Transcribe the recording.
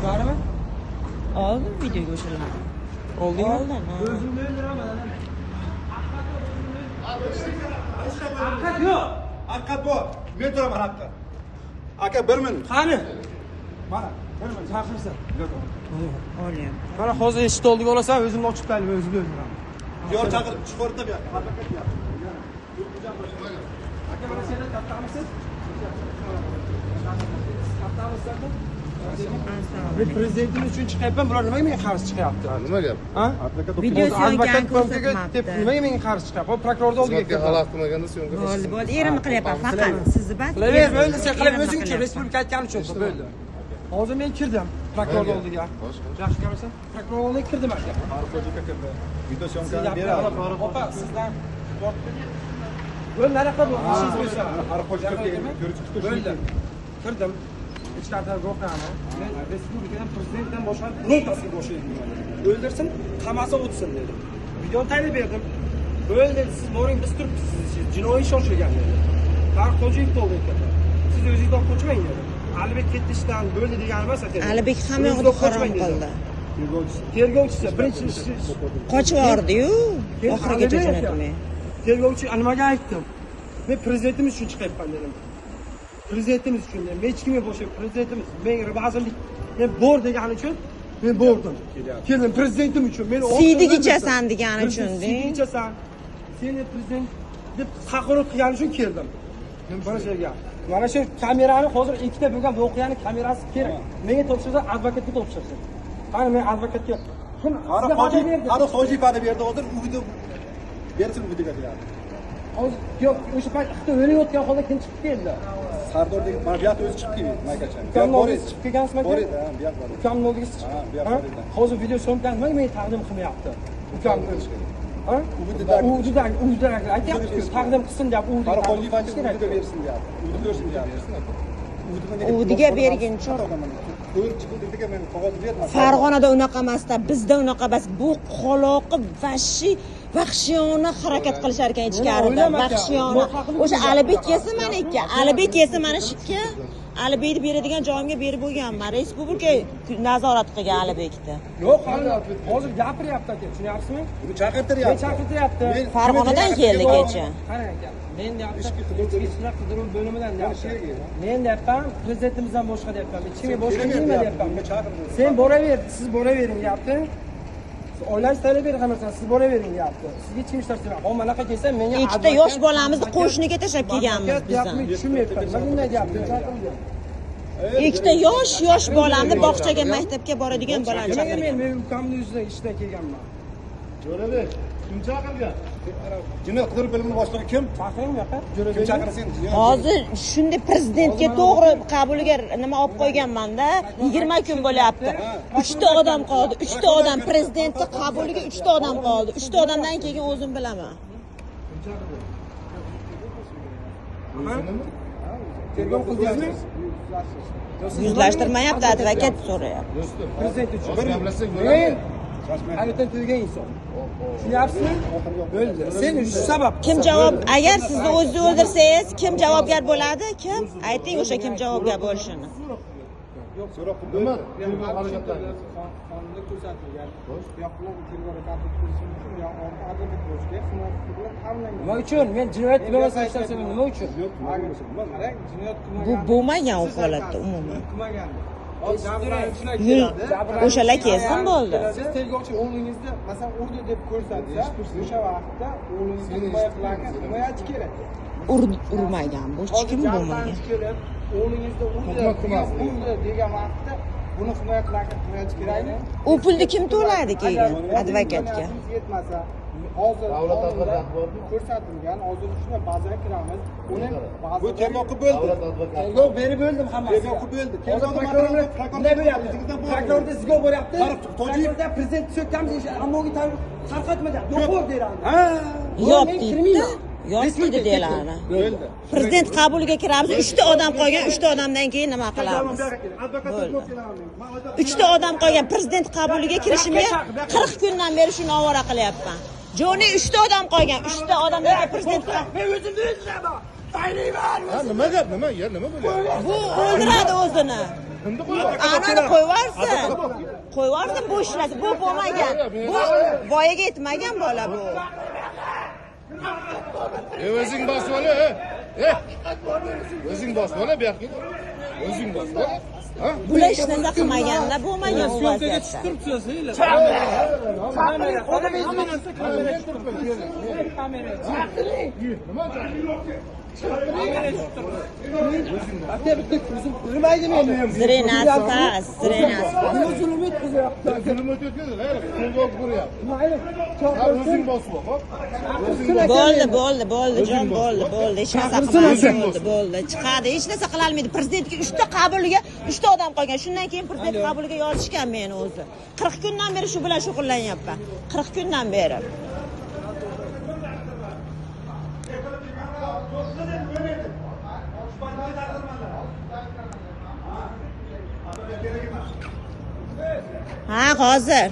Barmi? Oldim videoga o'shalarni. Oldingmi? Oldim. O'zimni o'ldiraman. Haqiqat yo'q. Haqiqat bor. Men turaman haqiqat. Aka 1 minut. Qani? Mana 1 minut chaqirsan. Olyapti. Mana hozir eshik oldiga olasan, o'zimni ochib taylim, o'zimni o'ldiraman. Yor chaqirib chiqarib ber. Haqiqat ber. Aka mana sendan kattamisan? Kattamisan? Men prezidentimiz uchun chiqyapman, bular nimaga menga qarshi chiqyapti? Nima gap? Ha? Video Advokat syomkani ko'mkaga deb ko'rsatmabdi. nimaga menga qarshi chiqyapti? Hop prokurorni oldiga Xizmatga xalaqit qilmaganda syomka Bo'ldi, bo'ldi. Erimni qilyapman faqat. Sizni bas. Qilaver, bo'ldi, sen qilib o'zing uchun, respublika aytgani uchun bo'ldi. Hozir men kirdim prokuror oldiga. Yaxshi ko'rasan? Prokuror oldiga kirdim aka. Farqo'jika kirdi. Video syomkani beradi. Opa, sizdan bo'ldi, nariyoqqa ishingiz bo'lsa. Farqo'jika ko'rib chiqdi. Bo'ldi. Kirdim. Ichkaridan qo'rqaman. Men respublikadan prezidentdan boshqa birontasiga boshlayman. O'ldirsin, qamasa o'tsin dedim. Video tayinlab berdim. Bo'ldi, siz boring, biz turibsiz. Jinoiy ish ochilgan dedi. Farqo'jik bo'ldi ekan. Siz o'zingiz olib qochmang dedi. Alibek ketdi ishdan bo'ldi degani emas aka. Alibek hamma yoqda harom qildi. Tergovchisi birinchi Qochib yordi-yu, oxirigacha jo'natmay. Tergovchi nimaga aytdim? Men prezidentimiz uchun chiqyapman dedim. Prezidentimiz uchun dedim. Men hech kimga boshqa prezidentimiz, men vazirlik men bor degani uchun men bordim. Keldim prezidentim uchun. Men Siydik ichasan degani uchun, Siydik ichasan. Seni prezident deb haqorat qilgani uchun keldim. Mana shu gap. Mana shu kamerani hozir ikkita bo'lgan voqeani kamerasi kerak. Menga topshirsa advokatga topshirsin. Qani men advokatga Qani hoji ifade berdi hozir u video bersin u videoga deyapti. Hozir yo'q, o'sha paytda o'layotgan holda kim chiqib keldi? Sardor degan mana bu yoqda o'zi chiqib keldi, maykacha. Ukamni oldiga chiqib kelgansizmi? Bor edi, ha, bu yoqda. Ukamni oldiga chiqib. Ha, bu yoqda edi. Hozir video syomkani nimaga menga taqdim qilmayapti? Ukamni ha? Uvidagi aytyapti, taqdim qilsin deb Farqo'jik video bersin deyapti. Video bersin deyapti. Uviga berguncha ko'rib chiqildiga men qog'oz berdim. Farg'onada unaqa emasda, bizda unaqa emas. Bu qoloqib vahshiyona harakat qilishar ekan ichkarida. Vahshiyona. O'sha Alibek yesa mana ikki, Alibek yesa mana shikka. Alibekni beradigan joyimga berib bo'lganman. Respublika nazorat qilgan Alibekni. Yo'q, hozir gapiryapti aka, tushunyapsizmi? Uni chaqirtiryapti. Men chaqiryapti. Farg'onadan keldi kecha. Qarang aka, men deyapman, ishchilar qidiruv bo'limidan deyapman. Men deyapman, prezidentimizdan boshqa deyapman. Hech kimga boshqa nima deyapman. Sen boraver, siz boravering deyapti. Oilangiz talab berib qamasan, siz boravering deyapti. Sizga hech kim ishlatmayman. Hozir manaqa kelsa menga Ikkita yosh bolamizni qo'shniga tashlab kelganmiz biz. Men tushunmayapman. Nima bunday deyapti? Ikkita yosh bolamni bog'chaga, maktabga boradigan bolani chaqirgan. Men ukamni yuzidan ishdan kelganman. Jo'rabek, kim chaqirgan? Jinoyat qidiruv bo'limini boshlig'i kim? Chaqiring yo'q, Kim chaqirsin? Hozir shunday prezidentga to'g'ri qabuliga nima olib qo'yganman-da, 20 kun bo'lyapti. 3 ta odam qoldi. 3 ta odam prezidentni qabuliga 3 ta odam qoldi. 3 ta odamdan keyin o'zim bilaman. Tergov qildingizmi? Yuzlashtirmayapti, advokat so'rayapti. Prezident uchun. bir gaplashsak Men bo'ladi. hayotdan to'ygan inson. Tushunyapsizmi? Bo'ldi. Sen shu sabab. Kim javob, agar sizni o'zingizni o'ldirsangiz, kim javobgar bo'ladi? Kim? Ayting o'sha kim javobgar bo'lishini. So'roq Nima? Tergov harakatlarimiz. Qonunda ko'rsatilgan. Yo'qlar tergovga tartib qilish uchun yo advokat bo'lishga xizmat bilan ta'minlangan. Nima uchun? Men jinoyat qilmasam ishlasam nima uchun? Qarang, jinoyat Bu qilmagan. bo'lmagan u holatda umuman. Qilmagan. O'shalar kelsin bo'ldi. Siz tergovchi o'g'lingizni masalan urdi deb ko'rsatsa, o'sha vaqtda o'g'lingizni himoya qilgan himoyachi kerak. Urmagan, bu hech kim bo'lmagan. O'g'lingizni urdi degan vaqtda buni himoya qilgan himoyachi kerakmi? U pulni kim to'ladi keyin advokatga? Yetmasa, hozir Davlat advokati bormi? ko'rsatilgan, hozir shuna bazaga kiramiz. Uni bu tergov qilib bo'ldi. Davlat advokati. tergov berib bo'ldim hammasiga. Tergov qilib bo'ldi. Hozir prokurorlar bunday bo'lyapti. Prokurorda sizga bo'lyapti. Prokurorda prezident so'kamiz, ammoga tarqatmagan. Yo'q deyiladi. Ha, Yopdi. Yopdi deyiladi. Bo'ldi. Prezident qabuliga kiramiz, 3 ta odam qolgan, 3 ta odamdan keyin nima qilamiz? 3 ta odam qolgan, prezident qabuliga kirishimga 40 kundan beri shuni ovora qilyapman. Joni 3 ta odam qolgan, 3 ta odamdan prezident men o'zimni o'ldiraman. Taylayman. Ha, nima gap? Nima? Yer nima bo'lyapti? bu o'ldiradi o'zini. Endi qo'yib. Anani qo'yvarsin. Qo'yvarsin bu ishlarni. Bu bo'lmagan. Bu voyaga yetmagan bola bu. O'zing bosib ol, o'zing bosib ol, bu yoqqa. O'zing bosib ol. Ha? Bular hech narsa qilmaganda bo'lmagan bu vaziyatda. Zrenasi past, zrenasi past. Zulm o'tkazdi, qo'lga olib ko'ryapti. Ha, o'zing bosib ol, hop. Bo'ldi, jon, bo'ldi. Hech narsa qilmadi, bo'ldi. Chiqadi, hech narsa qila olmaydi. Prezidentga 3 ta qabuliga 3 ta odam qolgan. Shundan keyin prezident qabuliga yozishgan meni o'zi. 40 kundan beri shu bilan shug'ullanyapman. 40 kundan beri. Ha, hozir.